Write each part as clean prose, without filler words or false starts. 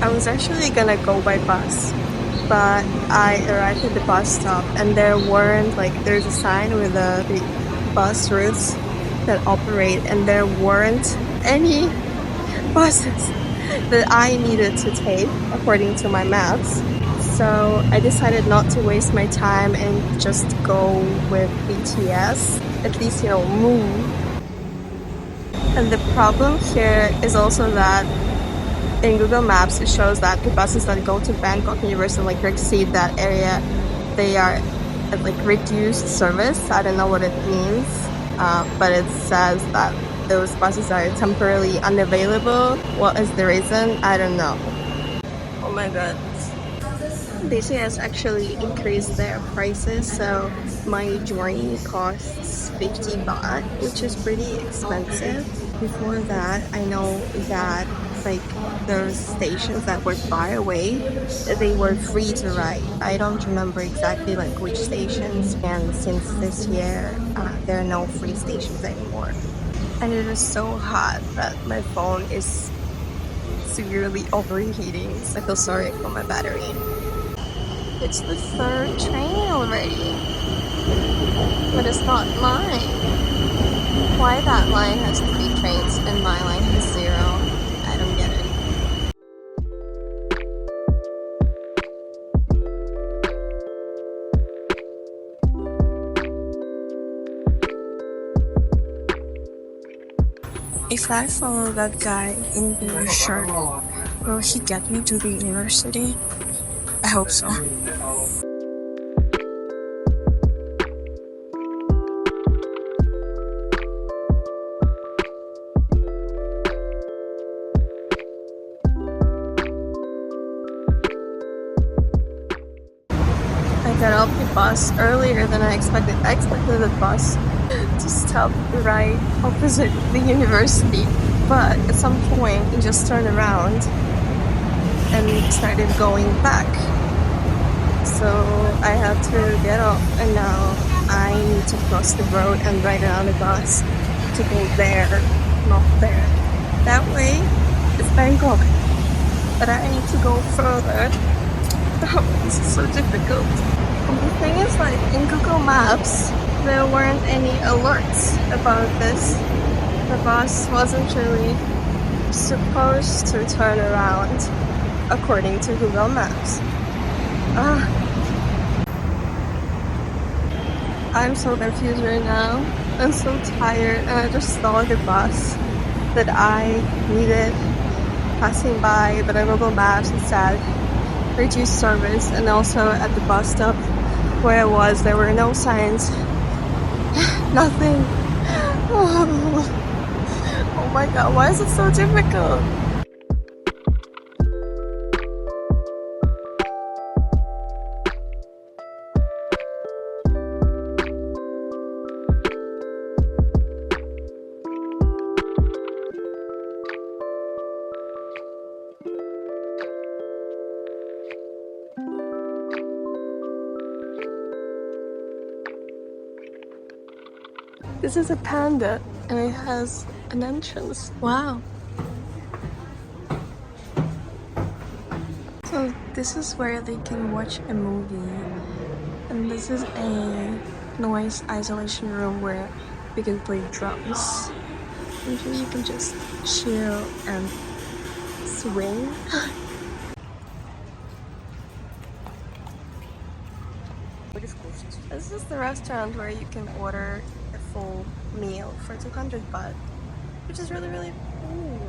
I was actually gonna go by bus, but I arrived at the bus stop and there weren't like there's a sign with the bus routes that operate, and there weren't any buses that I needed to take according to my maps. So I decided not to waste my time and just go with BTS, at least move. And the problem here is also that in Google Maps it shows that the buses that go to Bangkok University, like exceed that area, they are at like reduced service. I don't know what it means, but it says that those buses are temporarily unavailable. What is the reason? I don't know. Oh my god. BTS actually increased their prices, so my journey costs 50 baht, which is pretty expensive. Before that, I know that like those stations that were far away, they were free to ride. I don't remember exactly like which stations, and since this year, there are no free stations anymore. And it is so hot that my phone is severely overheating, so I feel sorry for my battery. It's the third train already, but it's not mine. Why that line has 3 trains and my line has 0? I don't get it. If I follow that guy in blue shirt, will he get me to the university? I hope so. I got off the bus earlier than I expected. I expected the bus to stop right opposite the university, but at some point it just turned around and started going back. So I had to get off, and now I need to cross the road and ride another bus to go there, not there. That way it's Bangkok, but I need to go further. Oh, this is so difficult. And the thing is, like in Google Maps, there weren't any alerts about this. The bus wasn't really supposed to turn around according to Google Maps. I'm so confused right now. I'm so tired, and I just saw the bus that I needed passing by, but on Google Maps it said reduced service, and also at the bus stop where I was, there were no signs. Nothing. Oh my god, why is it so difficult? This is a panda, and it has an entrance. Wow. So this is where they can watch a movie, and this is a noise isolation room where we can play drums. And here you can just chill and swing. This is the restaurant where you can order a full meal for 200 baht, which is really, really cool.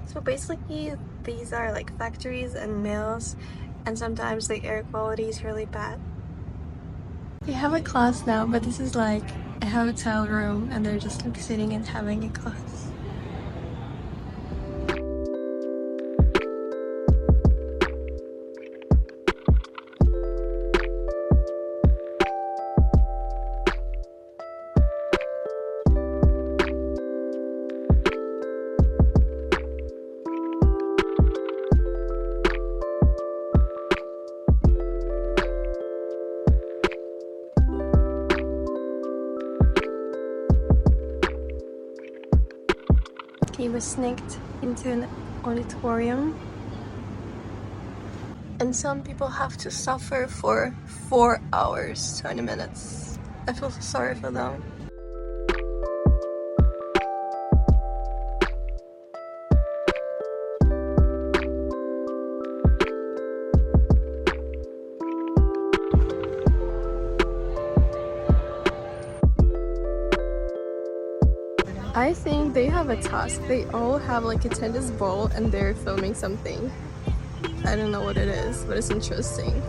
So basically, these are like factories and mills, and sometimes the air quality is really bad. We have a class now, but this is like a hotel room, and they're just like sitting and having a class. he was sneaked into an auditorium. And some people have to suffer for 4 hours, 20 minutes. I feel so sorry for them. I think they have a task. They all have like a tennis ball and they're filming something. I don't know what it is, but it's interesting.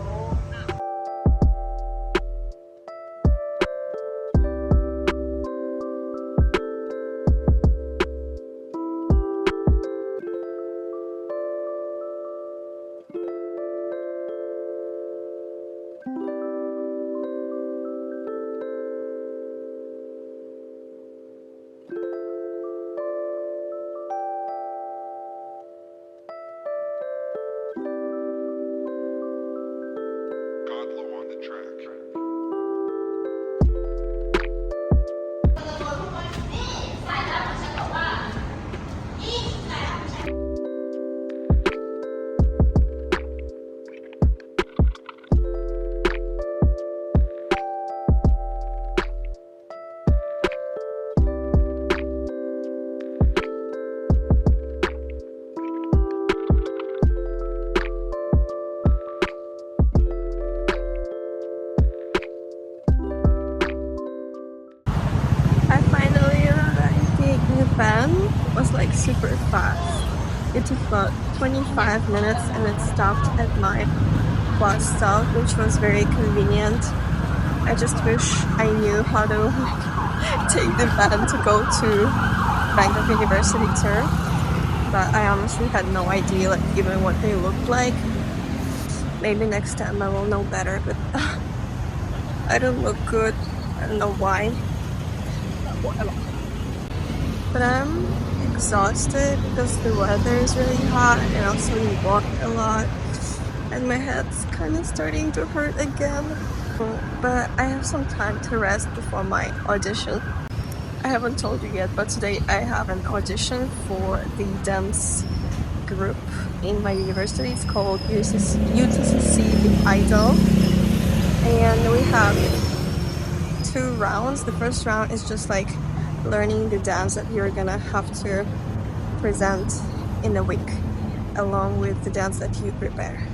Van was like super fast. It took about 25 minutes and it stopped at my bus stop, which was very convenient. I just wish I knew how to take the van to go to Bangkok University tour, but I honestly had no idea like even what they looked like. Maybe next time I will know better, but I don't look good. I don't know why. But I'm exhausted because the weather is really hot and also we walked a lot and my head's kind of starting to hurt again. But I have some time to rest before my audition. I haven't told you yet, but today I have an audition for the dance group in my university. It's called UTCC The Idol, and we have 2 rounds. The first round is just like learning the dance that you're gonna have to present in a week, along with the dance that you prepare.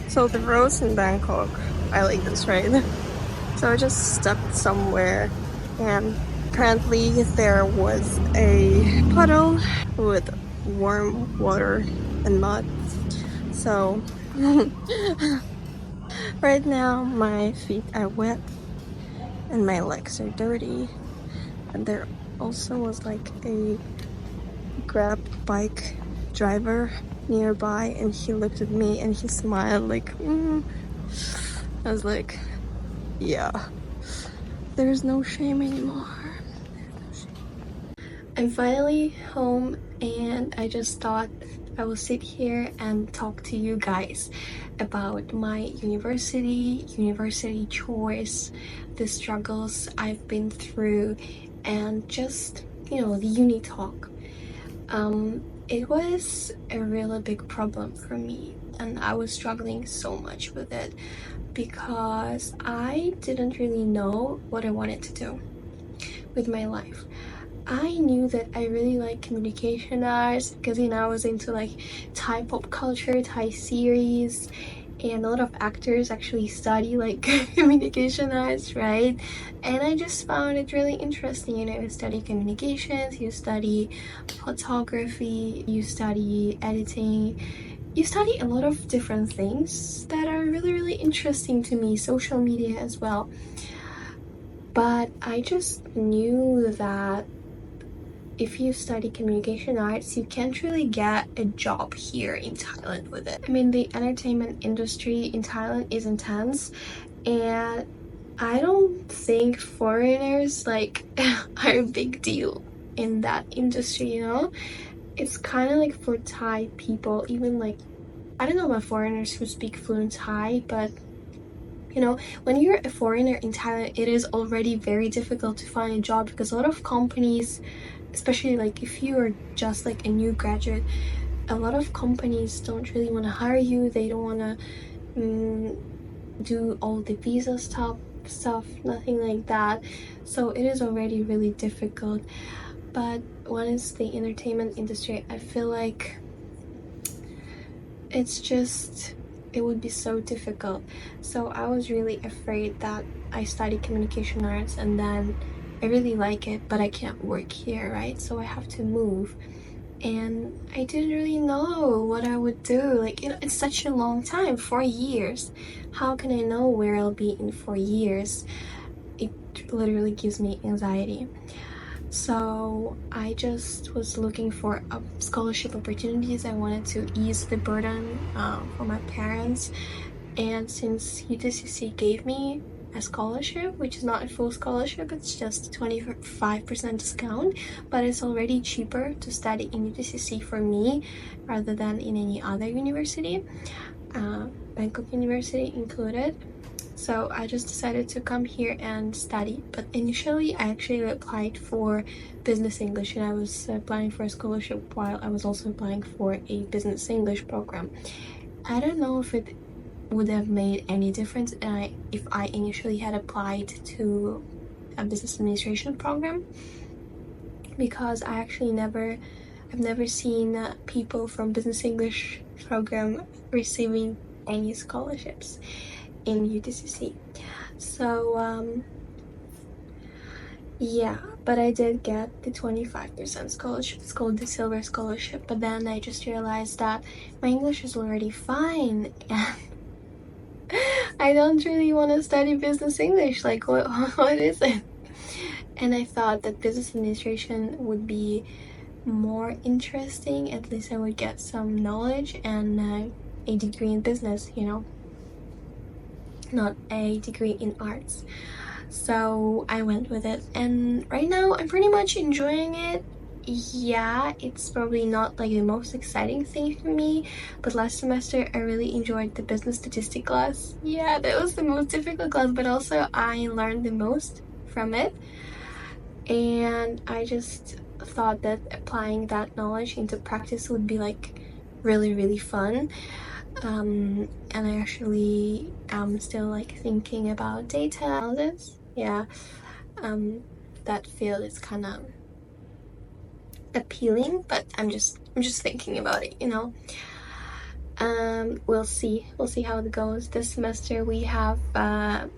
So the roads in Bangkok, I like this, right? So I just stepped somewhere and apparently there was a puddle with warm water and mud. So right now my feet are wet and my legs are dirty, and there also was like a Grab bike driver nearby and he looked at me and he smiled like I was like, yeah, there's no shame anymore. I'm finally home and I just thought I will sit here and talk to you guys about my university choice, the struggles I've been through, and just, you know, the uni talk. It was a really big problem for me and I was struggling so much with it because I didn't really know what I wanted to do with my life. I knew that I really like communication arts because, you know, I was into like Thai pop culture, Thai series, and a lot of actors actually study like communication arts, right? And I just found it really interesting. You know, you study communications, you study photography, you study editing, you study a lot of different things that are really interesting to me, social media as well. But I just knew that if you study communication arts, you can't really get a job here in Thailand with it. I mean, the entertainment industry in Thailand is intense, and I don't think foreigners like are a big deal in that industry, you know? It's kind of like for Thai people, even like, I don't know about foreigners who speak fluent Thai, but You know, when you're a foreigner in Thailand, it is already very difficult to find a job because a lot of companies, especially like if you are just like a new graduate, a lot of companies don't really want to hire you. They don't want to do all the visa stuff, nothing like that. So it is already really difficult. But when it's the entertainment industry, I feel like it would be so difficult. So I was really afraid that I study communication arts and then I really like it, but I can't work here, right? So I have to move. And I didn't really know what I would do. Like, it's such a long time, 4 years. How can I know where I'll be in 4 years? It literally gives me anxiety. So I just was looking for scholarship opportunities. I wanted to ease the burden for my parents. And since UTCC gave me a scholarship, which is not a full scholarship, it's just 25% discount, but it's already cheaper to study in UTCC for me rather than in any other university, Bangkok University included. So I just decided to come here and study. But initially, I actually applied for business English, and I was applying for a scholarship while I was also applying for a business English program. I don't know if it would have made any difference if I initially had applied to a business administration program, because I've never seen people from business English program receiving any scholarships in UTCC. So yeah, but I did get the 25% scholarship. It's called the Silver Scholarship. But then I just realized that my English is already fine and I don't really want to study business English. Like, what is it? And I thought that business administration would be more interesting. At least I would get some knowledge and a degree in business, not a degree in arts. So I went with it, and right now I'm pretty much enjoying it. Yeah, it's probably not like the most exciting thing for me, but last semester I really enjoyed the business statistics class. Yeah, that was the most difficult class, but also I learned the most from it. And I just thought that applying that knowledge into practice would be like really fun. And I actually am still like thinking about data analysis. Yeah, that field is kind of appealing, but I'm just thinking about it. We'll see how it goes. This semester we have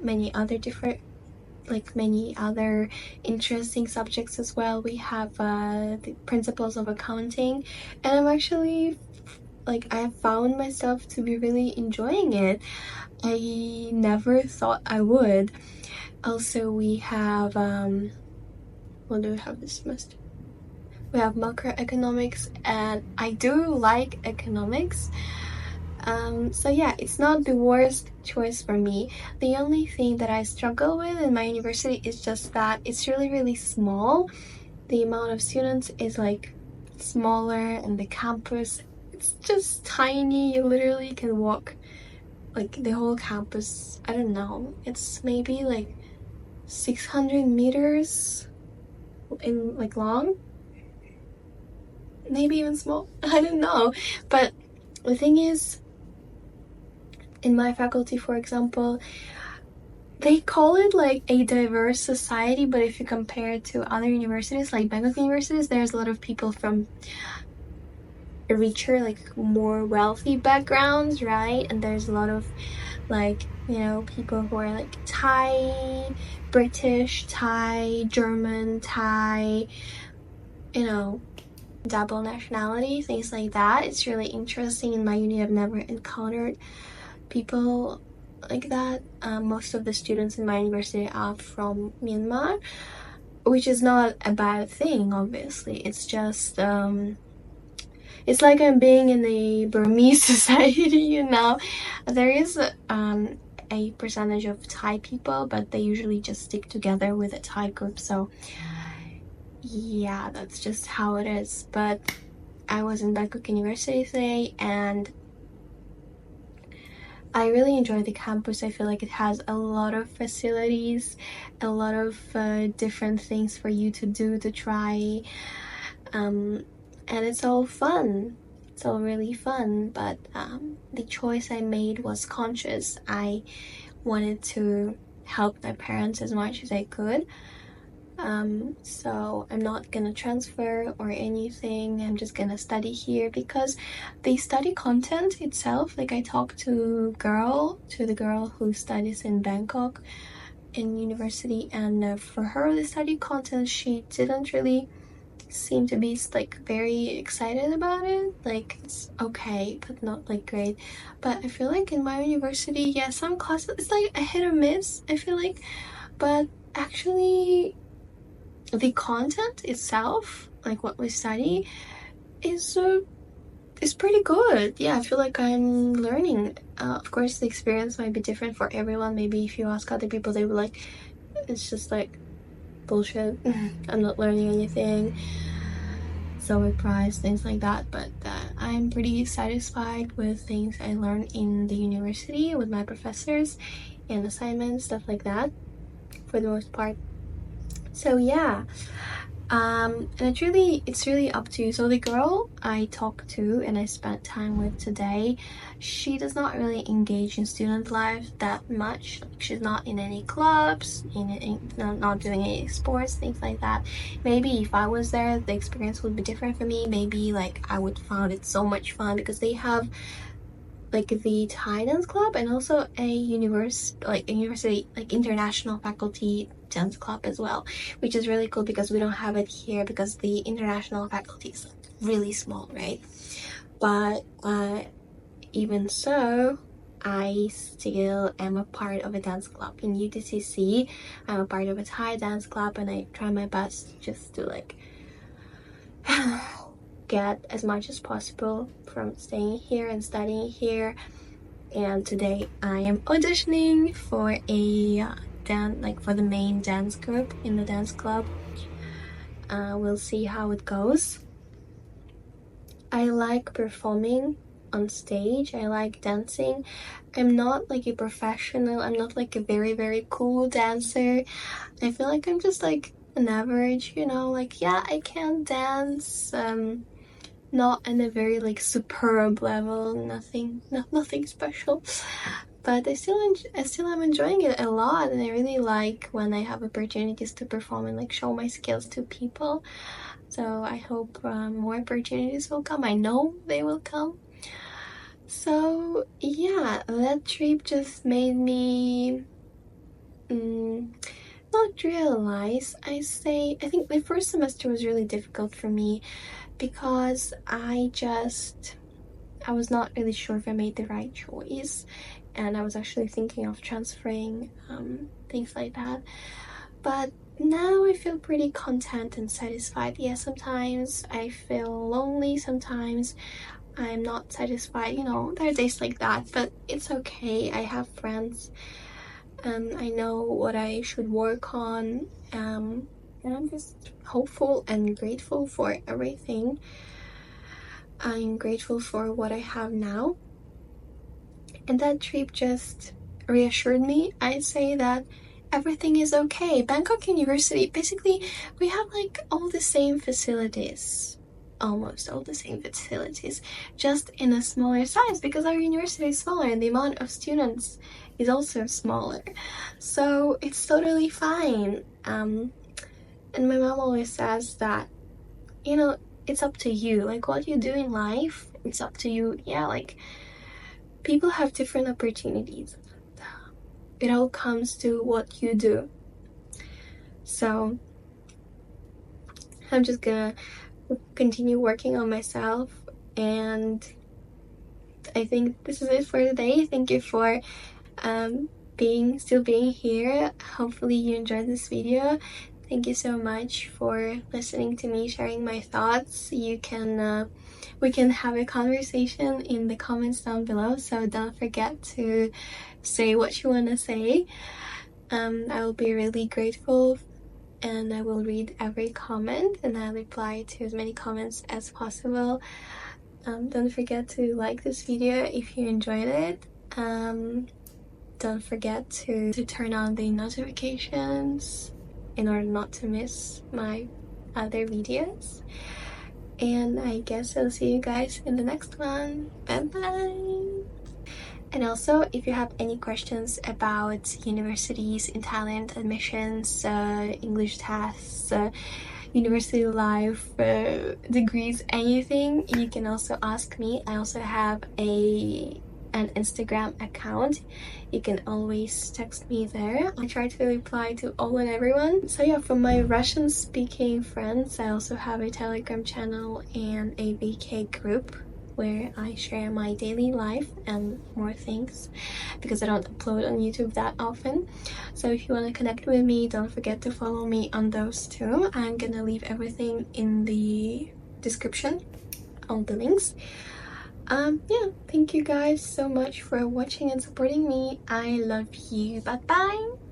many other interesting subjects as well. We have the principles of accounting, and I'm actually I have found myself to be really enjoying it. I never thought I would. Also, we have what do we have this semester? We have macroeconomics, and I do like economics. So yeah, it's not the worst choice for me. The only thing that I struggle with in my university is just that it's really small. The amount of students is like smaller, and the campus, it's just tiny. You literally can walk like the whole campus. I don't know, it's maybe like 600 meters in like long, maybe even small. I don't know. But the thing is, in my faculty, for example, they call it like a diverse society, but if you compare it to other universities like Bangkok universities, there's a lot of people from richer, like more wealthy backgrounds, right? And there's a lot of people who are like Thai, British, Thai, German, Thai, double nationality, things like that. It's really interesting. In my uni, I've never encountered people like that. Most of the students in my university are from Myanmar, which is not a bad thing, obviously. It's just it's like I'm being in a Burmese society. There is a percentage of Thai people, but they usually just stick together with a Thai group. So yeah, that's just how it is. But I was in Bangkok University today, and I really enjoy the campus. I feel like it has a lot of facilities, a lot of different things for you to do, to try, and it's all fun. It's all really fun, but the choice I made was conscious. I wanted to help my parents as much as I could. So I'm not gonna transfer or anything. I'm just gonna study here because the study content itself, like I talked to the girl who studies in Bangkok in university, and for her the study content, she didn't really seem to be like very excited about it. Like it's okay but not like great. But I feel like in my university, yeah, some classes it's like a hit or miss, I feel like. But actually the content itself, like what we study, is pretty good. Yeah, I feel like I'm learning. Of course, the experience might be different for everyone. Maybe if you ask other people, they were like, it's just like bullshit. I'm not learning anything. So overpriced, things like that. But I'm pretty satisfied with things I learned in the university with my professors and assignments, stuff like that, for the most part. So yeah, and it's really up to you. So the girl I talked to and I spent time with today, she does not really engage in student life that much. Like, she's not in any clubs, not doing any sports, things like that. Maybe if I was there, the experience would be different for me. Maybe like I would find it so much fun because they have like the Thai dance club and also a university like international faculty dance club as well, which is really cool because we don't have it here because the international faculty is like really small, right? But even so, I still am a part of a dance club in UTCC. I'm a part of a Thai dance club, and I try my best just to like get as much as possible from staying here and studying here. And today I am auditioning for a dance, like for the main dance group in the dance club. We'll see how it goes. I like performing on stage. I like dancing. I'm not like a professional. I'm not like a very, very cool dancer. I feel like I'm just like an average, you know, like yeah, I can dance. Not in a very like superb level, nothing special, but I still am enjoying it a lot, and I really like when I have opportunities to perform and like show my skills to people. So I hope more opportunities will come. I know they will come. So yeah, that trip just made me not realize. I think the first semester was really difficult for me because I was not really sure if I made the right choice, and I was actually thinking of transferring, things like that. But now I feel pretty content and satisfied. Yeah, sometimes I feel lonely, sometimes I'm not satisfied. You know, there are days like that, but it's okay. I have friends, and I know what I should work on. And I'm just hopeful and grateful for everything. I'm grateful for what I have now. And that trip just reassured me. I say that everything is okay. Bangkok University, basically, we have like all the same facilities, almost all the same facilities, just in a smaller size because our university is smaller and the amount of students is also smaller. So it's totally fine. And my mom always says that, you know, it's up to you. Like what you do in life, it's up to you. Yeah, like people have different opportunities. It all comes to what you do. So I'm just gonna continue working on myself, and I think this is it for today. Thank you for being here. Hopefully you enjoyed this video. Thank you so much for listening to me sharing my thoughts. You can we can have a conversation in the comments down below, so don't forget to say what you want to say. I will be really grateful, and I will read every comment and I'll reply to as many comments as possible. Don't forget to like this video if you enjoyed it. Don't forget to turn on the notifications in order not to miss my other videos. And I guess I'll see you guys in the next one. Bye bye! And also, if you have any questions about universities in Thailand, admissions, English tests, university life, degrees, anything, you can also ask me. I also have an Instagram account. You can always text me there. I try to reply to all and everyone. So yeah, for my Russian speaking friends, I also have a Telegram channel and a VK group where I share my daily life and more things, because I don't upload on YouTube that often. So if you want to connect with me, don't forget to follow me on those two. I'm gonna leave everything in the description, all the links. Yeah, thank you guys so much for watching and supporting me. I love you. Bye bye.